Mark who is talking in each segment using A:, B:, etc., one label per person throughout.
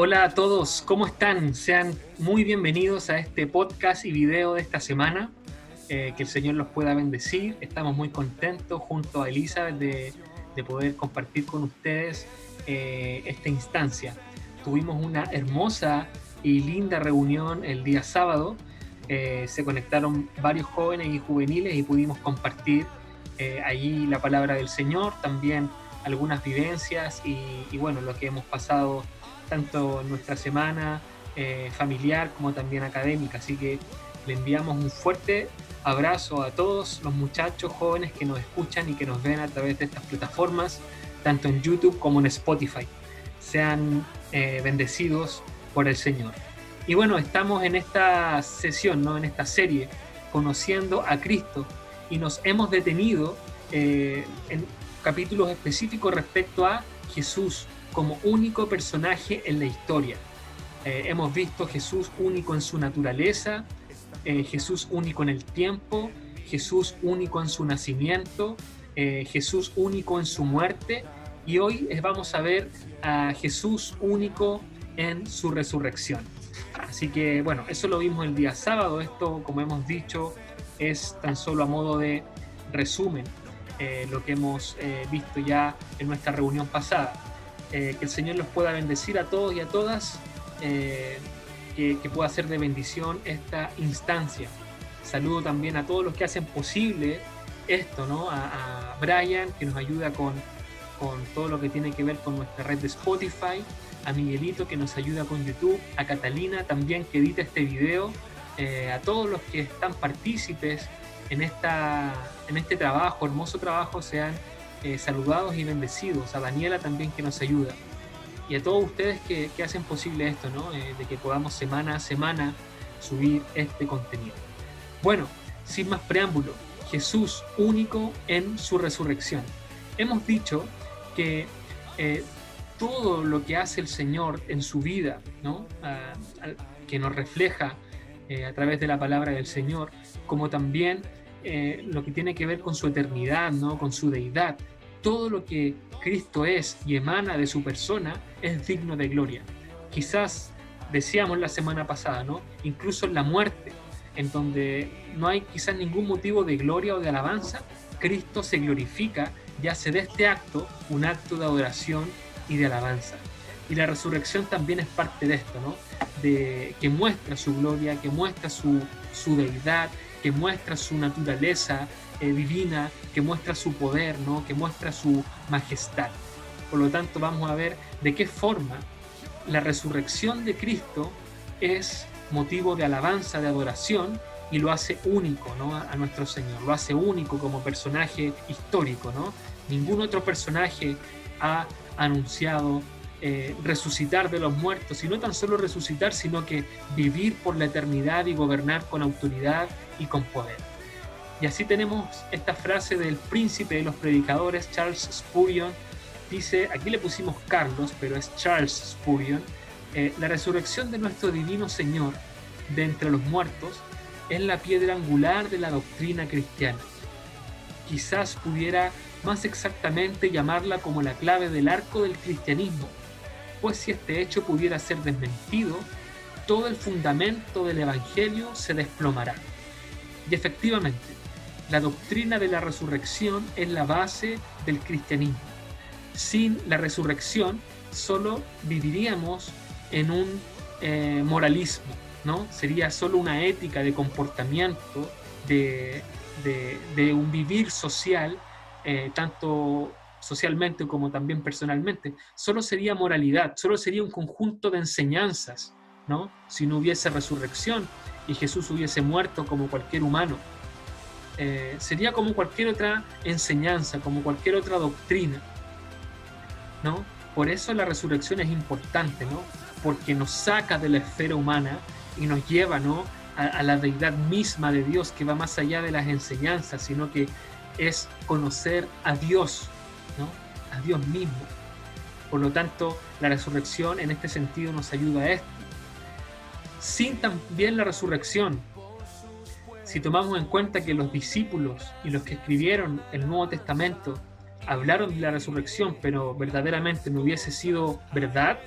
A: Hola a todos, ¿cómo están? Sean muy bienvenidos a este podcast y video de esta semana. Que el Señor los pueda bendecir. Estamos muy contentos junto a Elizabeth de poder compartir con ustedes esta instancia. Tuvimos una hermosa y linda reunión el día sábado. Se conectaron varios jóvenes y juveniles y pudimos compartir allí la palabra del Señor, también algunas vivencias y bueno, lo que hemos pasado tanto en nuestra semana familiar como también académica. Así que le enviamos un fuerte abrazo a todos los muchachos jóvenes que nos escuchan y que nos ven a través de estas plataformas, tanto en YouTube como en Spotify. Sean bendecidos por el Señor. Y bueno, estamos en esta sesión, ¿no? En esta serie, conociendo a Cristo, y nos hemos detenido en capítulos específicos respecto a Jesús como único personaje en la historia. Hemos visto Jesús único en su naturaleza, Jesús único en el tiempo, Jesús único en su nacimiento, Jesús único en su muerte, y hoy vamos a ver a Jesús único en su resurrección. Así que bueno, eso lo vimos el día sábado. Esto, como hemos dicho, es tan solo a modo de resumen lo que hemos visto ya en nuestra reunión pasada. Que el Señor los pueda bendecir a todos y a todas, que pueda ser de bendición esta instancia. Saludo también a todos los que hacen posible esto, ¿no? A Brian, que nos ayuda con todo lo que tiene que ver con nuestra red de Spotify, a Miguelito, que nos ayuda con YouTube, a Catalina también, que edita este video, a todos los que están partícipes en este trabajo, hermoso trabajo, sean saludados y bendecidos. A Daniela también, que nos ayuda, y a todos ustedes que hacen posible esto, ¿no? De que podamos semana a semana subir este contenido. Bueno, sin más preámbulo, Jesús único en su resurrección. Hemos dicho que todo lo que hace el Señor en su vida, ¿no? Que nos refleja a través de la palabra del Señor, como también lo que tiene que ver con su eternidad, ¿no? Con su deidad. Todo lo que Cristo es y emana de su persona es digno de gloria. Quizás decíamos la semana pasada, ¿no? Incluso en la muerte, en donde no hay quizás ningún motivo de gloria o de alabanza, Cristo se glorifica y hace de este acto un acto de adoración y de alabanza. Y la resurrección también es parte de esto, ¿no? Que muestra su gloria, que muestra su deidad, que muestra su naturaleza divina, que muestra su poder, ¿no? Que muestra su majestad. Por lo tanto, vamos a ver de qué forma la resurrección de Cristo es motivo de alabanza, de adoración, y lo hace único, ¿no? a nuestro Señor. Lo hace único como personaje histórico, ¿no? Ningún otro personaje ha anunciado resucitar de los muertos, y no tan solo resucitar, sino que vivir por la eternidad y gobernar con autoridad y con poder. Y así tenemos esta frase del príncipe de los predicadores, Charles Spurgeon. Dice, aquí le pusimos Carlos, pero es Charles Spurgeon: la resurrección de nuestro divino Señor de entre los muertos es la piedra angular de la doctrina cristiana. Quizás pudiera más exactamente llamarla como la clave del arco del cristianismo, pues si este hecho pudiera ser desmentido, todo el fundamento del Evangelio se desplomará. Y efectivamente, la doctrina de la resurrección es la base del cristianismo. Sin la resurrección, solo viviríamos en un moralismo, ¿no? Sería solo una ética de comportamiento, de un vivir social, tanto socialmente como también personalmente. Solo sería moralidad, solo sería un conjunto de enseñanzas, ¿no? Si no hubiese resurrección y Jesús hubiese muerto como cualquier humano. Sería como cualquier otra enseñanza, como cualquier otra doctrina, ¿no? Por eso la resurrección es importante, ¿no? Porque nos saca de la esfera humana y nos lleva, ¿no? a la deidad misma de Dios, que va más allá de las enseñanzas, sino que es conocer a Dios, ¿no? A Dios mismo. Por lo tanto, la resurrección en este sentido nos ayuda a esto. Sin también la resurrección, si tomamos en cuenta que los discípulos y los que escribieron el Nuevo Testamento hablaron de la resurrección, pero verdaderamente no hubiese sido verdad,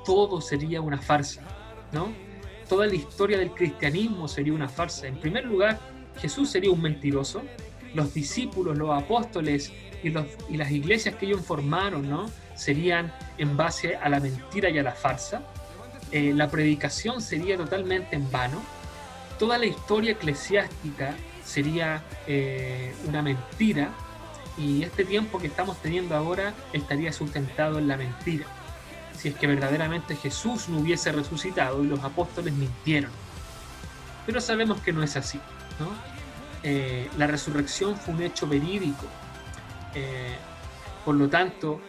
A: todo sería una farsa, ¿no? Toda la historia del cristianismo sería una farsa. En primer lugar, Jesús sería un mentiroso. Los discípulos, los apóstoles y las iglesias que ellos formaron, ¿no?, serían en base a la mentira y a la farsa. La predicación sería totalmente en vano. Toda la historia eclesiástica sería una mentira, y este tiempo que estamos teniendo ahora estaría sustentado en la mentira, si es que verdaderamente Jesús no hubiese resucitado y los apóstoles mintieron. Pero sabemos que no es así, ¿no? La resurrección fue un hecho verídico. Por lo tanto,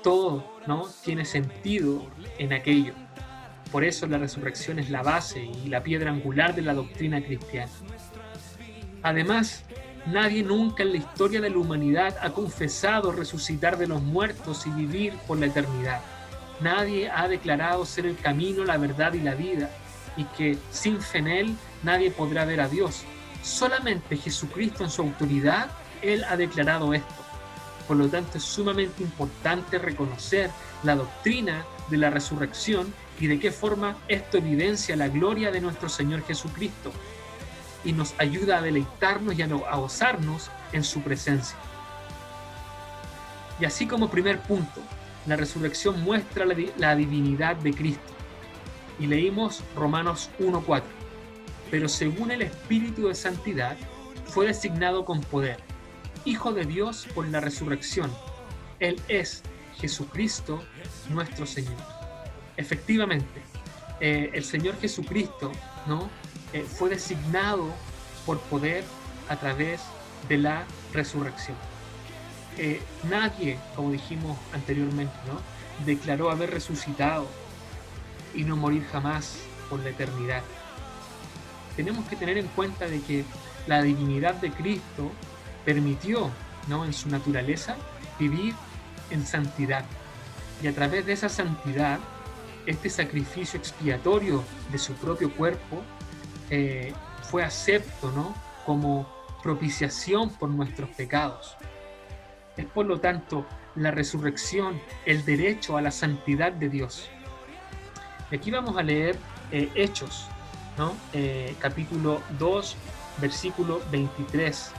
A: todo, ¿no?, tiene sentido en aquello. Por eso la resurrección es la base y la piedra angular de la doctrina cristiana. Además, nadie nunca en la historia de la humanidad ha confesado resucitar de los muertos y vivir por la eternidad. Nadie ha declarado ser el camino, la verdad y la vida, y que sin fe en Él nadie podrá ver a Dios. Solamente Jesucristo en su autoridad, Él ha declarado esto. Por lo tanto, es sumamente importante reconocer la doctrina de la resurrección y de qué forma esto evidencia la gloria de nuestro Señor Jesucristo y nos ayuda a deleitarnos y a gozarnos en su presencia. Y así como primer punto, la resurrección muestra la divinidad de Cristo. Y leímos Romanos 1:4. Pero según el Espíritu de Santidad, fue designado con poder, Hijo de Dios por la resurrección. Él es Jesucristo nuestro Señor. Efectivamente, el Señor Jesucristo, ¿no?, fue designado por poder a través de la resurrección. Nadie, como dijimos anteriormente, ¿no?, declaró haber resucitado y no morir jamás por la eternidad. Tenemos que tener en cuenta de que la divinidad de Cristo permitió, ¿no?, en su naturaleza vivir en santidad, y a través de esa santidad, este sacrificio expiatorio de su propio cuerpo fue acepto, ¿no?, como propiciación por nuestros pecados. Es por lo tanto la resurrección el derecho a la santidad de Dios. Y aquí vamos a leer Hechos, ¿no?, capítulo 2, versículo 23.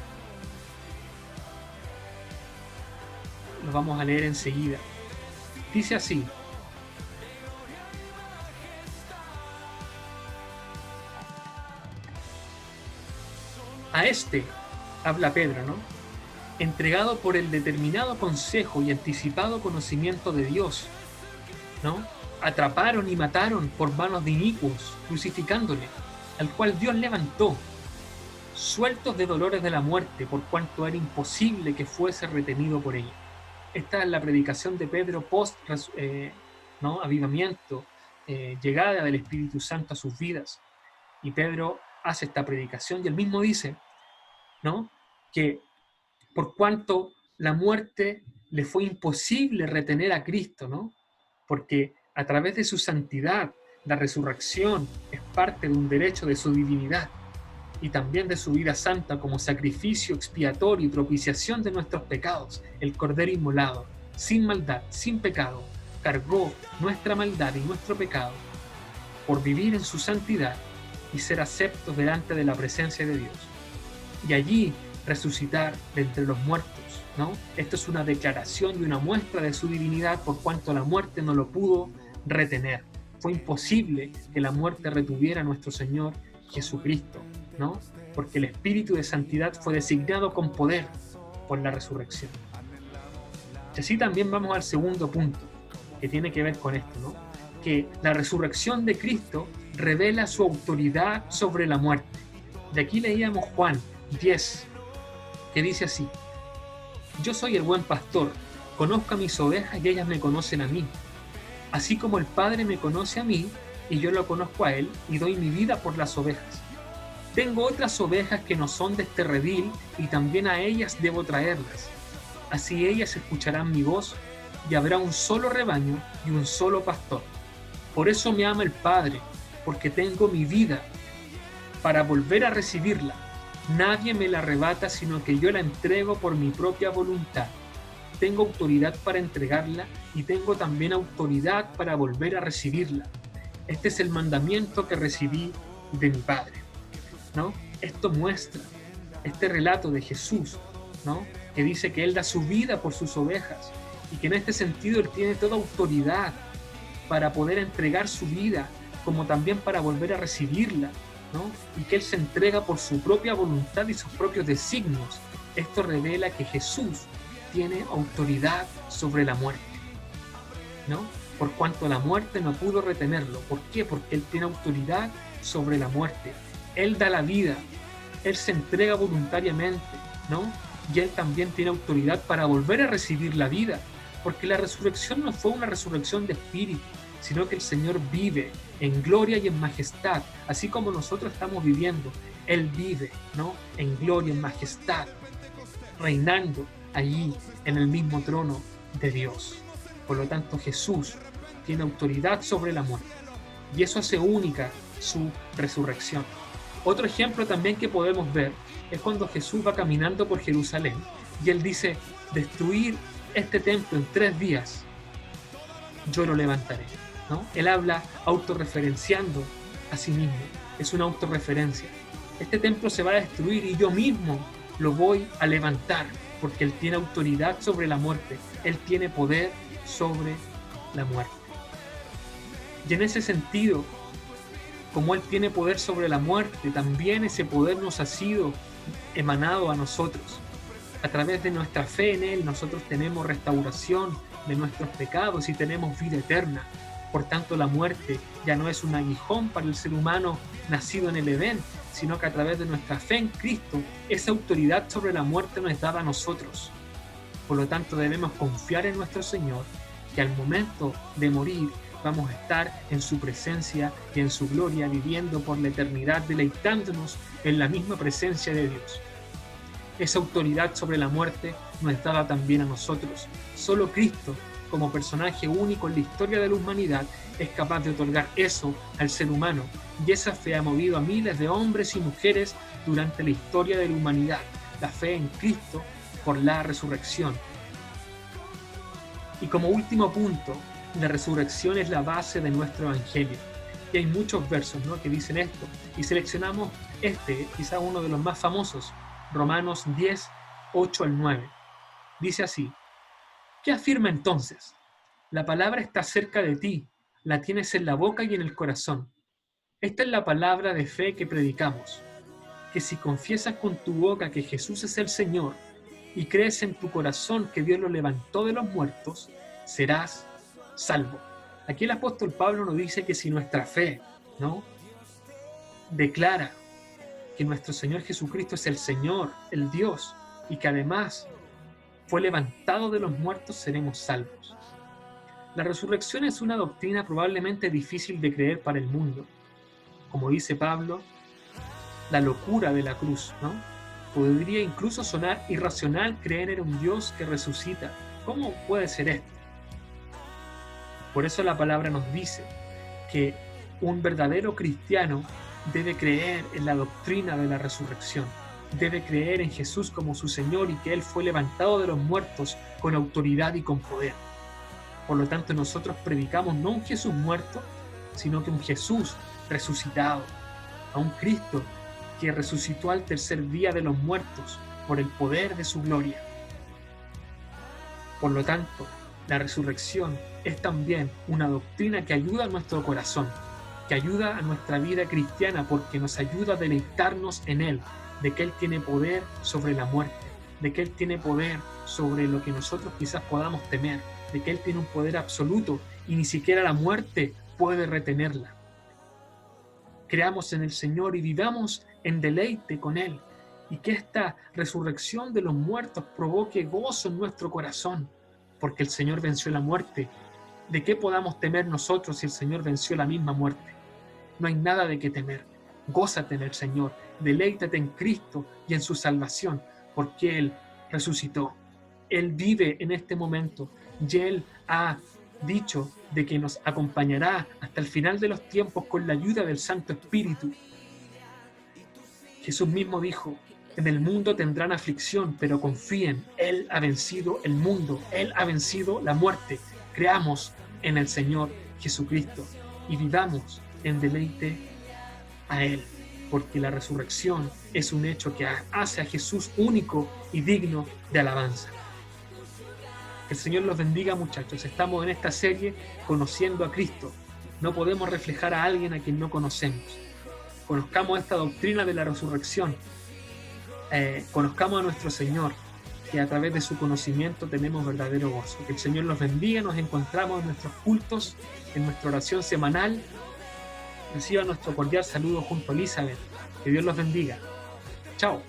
A: Lo vamos a leer enseguida. Dice así: a este, habla Pedro, ¿no?, entregado por el determinado consejo y anticipado conocimiento de Dios, ¿no?, atraparon y mataron por manos de inicuos, crucificándole, al cual Dios levantó, sueltos de dolores de la muerte, por cuanto era imposible que fuese retenido por ella. Esta es la predicación de Pedro post avivamiento, llegada del Espíritu Santo a sus vidas. Y Pedro hace esta predicación y él mismo dice, ¿no?, que por cuanto la muerte le fue imposible retener a Cristo, ¿no?, porque a través de su santidad, la resurrección es parte de un derecho de su divinidad y también de su vida santa como sacrificio expiatorio y propiciación de nuestros pecados. El Cordero inmolado, sin maldad, sin pecado, cargó nuestra maldad y nuestro pecado por vivir en su santidad y ser aceptos delante de la presencia de Dios. Y allí resucitar de entre los muertos, ¿no? Esto es una declaración y una muestra de su divinidad, por cuanto la muerte no lo pudo retener. Fue imposible que la muerte retuviera a nuestro Señor Jesucristo, ¿no?, porque el Espíritu de Santidad fue designado con poder por la resurrección. Y así también vamos al segundo punto, que tiene que ver con esto, ¿no?, que la resurrección de Cristo revela su autoridad sobre la muerte. De aquí leíamos Juan 10, que dice así: yo soy el buen pastor, conozco a mis ovejas y ellas me conocen a mí, así como el Padre me conoce a mí y yo lo conozco a él y doy mi vida por las ovejas. Tengo otras ovejas que no son de este redil y también a ellas debo traerlas. Así ellas escucharán mi voz y habrá un solo rebaño y un solo pastor. Por eso me ama el Padre, porque tengo mi vida para volver a recibirla. Nadie me la arrebata, sino que yo la entrego por mi propia voluntad. tengo autoridad para entregarla y tengo también autoridad para volver a recibirla. Este es el mandamiento que recibí de mi Padre, ¿no? Esto muestra este relato de Jesús, ¿no? Que dice que Él da su vida por sus ovejas y que en este sentido Él tiene toda autoridad para poder entregar su vida, como también para volver a recibirla, ¿no? Y que Él se entrega por su propia voluntad y sus propios designios. Esto revela que Jesús tiene autoridad sobre la muerte, ¿no? Por cuanto la muerte no pudo retenerlo. ¿Por qué? Porque Él tiene autoridad sobre la muerte. Él da la vida, Él se entrega voluntariamente, ¿no? Y Él también tiene autoridad para volver a recibir la vida, porque la resurrección no fue una resurrección de espíritu, sino que el Señor vive en gloria y en majestad, así como nosotros estamos viviendo. Él vive, ¿no? En gloria, en majestad, reinando allí en el mismo trono de Dios. Por lo tanto, Jesús tiene autoridad sobre la muerte, y eso hace única su resurrección. Otro ejemplo también que podemos ver es cuando Jesús va caminando por Jerusalén y Él dice: destruir este templo en 3 días, yo lo levantaré, ¿no? Él habla autorreferenciando a sí mismo, es una autorreferencia. Este templo se va a destruir y yo mismo lo voy a levantar, porque Él tiene autoridad sobre la muerte, Él tiene poder sobre la muerte. Y en ese sentido, como Él tiene poder sobre la muerte, también ese poder nos ha sido emanado a nosotros. A través de nuestra fe en Él, nosotros tenemos restauración de nuestros pecados y tenemos vida eterna. Por tanto, la muerte ya no es un aguijón para el ser humano nacido en el Edén, sino que a través de nuestra fe en Cristo, esa autoridad sobre la muerte nos es dada a nosotros. Por lo tanto, debemos confiar en nuestro Señor, que al momento de morir vamos a estar en su presencia y en su gloria, viviendo por la eternidad, deleitándonos en la misma presencia de Dios. Esa autoridad sobre la muerte nos es dada también a nosotros. Solo Cristo, como personaje único en la historia de la humanidad, es capaz de otorgar eso al ser humano, y esa fe ha movido a miles de hombres y mujeres durante la historia de la humanidad. La fe en Cristo por la resurrección. Y como último punto, la resurrección es la base de nuestro evangelio. Y hay muchos versos, ¿no?, que dicen esto, y seleccionamos quizá uno de los más famosos, Romanos 10, 8 al 9. Dice así: ¿qué afirma entonces? La palabra está cerca de ti, la tienes en la boca y en el corazón. Esta es la palabra de fe que predicamos, que si confiesas con tu boca que Jesús es el Señor y crees en tu corazón que Dios lo levantó de los muertos, serás salvo. Aquí el apóstol Pablo nos dice que si nuestra fe, ¿no?, declara que nuestro Señor Jesucristo es el Señor, el Dios, y que además fue levantado de los muertos, seremos salvos. La resurrección es una doctrina probablemente difícil de creer para el mundo. Como dice Pablo, la locura de la cruz, ¿no? Podría incluso sonar irracional creer en un Dios que resucita. ¿Cómo puede ser esto? Por eso la palabra nos dice que un verdadero cristiano debe creer en la doctrina de la resurrección, debe creer en Jesús como su Señor y que Él fue levantado de los muertos con autoridad y con poder. Por lo tanto, nosotros predicamos no un Jesús muerto, sino que un Jesús resucitado, a un Cristo que resucitó al tercer día de los muertos por el poder de su gloria. Por lo tanto, la resurrección es también una doctrina que ayuda a nuestro corazón, que ayuda a nuestra vida cristiana, porque nos ayuda a deleitarnos en Él, de que Él tiene poder sobre la muerte, de que Él tiene poder sobre lo que nosotros quizás podamos temer, de que Él tiene un poder absoluto y ni siquiera la muerte puede retenerla. Creamos en el Señor y vivamos en deleite con Él, y que esta resurrección de los muertos provoque gozo en nuestro corazón, porque el Señor venció la muerte. ¿De qué podamos temer nosotros si el Señor venció la misma muerte? No hay nada de qué temer. Gózate en el Señor, deleítate en Cristo y en su salvación, porque Él resucitó. Él vive en este momento y Él ha dicho de que nos acompañará hasta el final de los tiempos con la ayuda del Santo Espíritu. Jesús mismo dijo En el mundo tendrán aflicción, pero confíen, Él ha vencido el mundo, Él ha vencido la muerte. Creamos en el Señor Jesucristo y vivamos en deleite a Él, porque la resurrección es un hecho que hace a Jesús único y digno de alabanza. Que el Señor los bendiga, muchachos. Estamos en esta serie conociendo a Cristo. No podemos reflejar a alguien a quien no conocemos. Conozcamos esta doctrina de la resurrección. Conozcamos a nuestro Señor, que a través de su conocimiento tenemos verdadero gozo. Que el Señor los bendiga. Nos encontramos en nuestros cultos, en nuestra oración semanal. Reciba nuestro cordial saludo junto a Elizabeth. Que Dios los bendiga. Chao.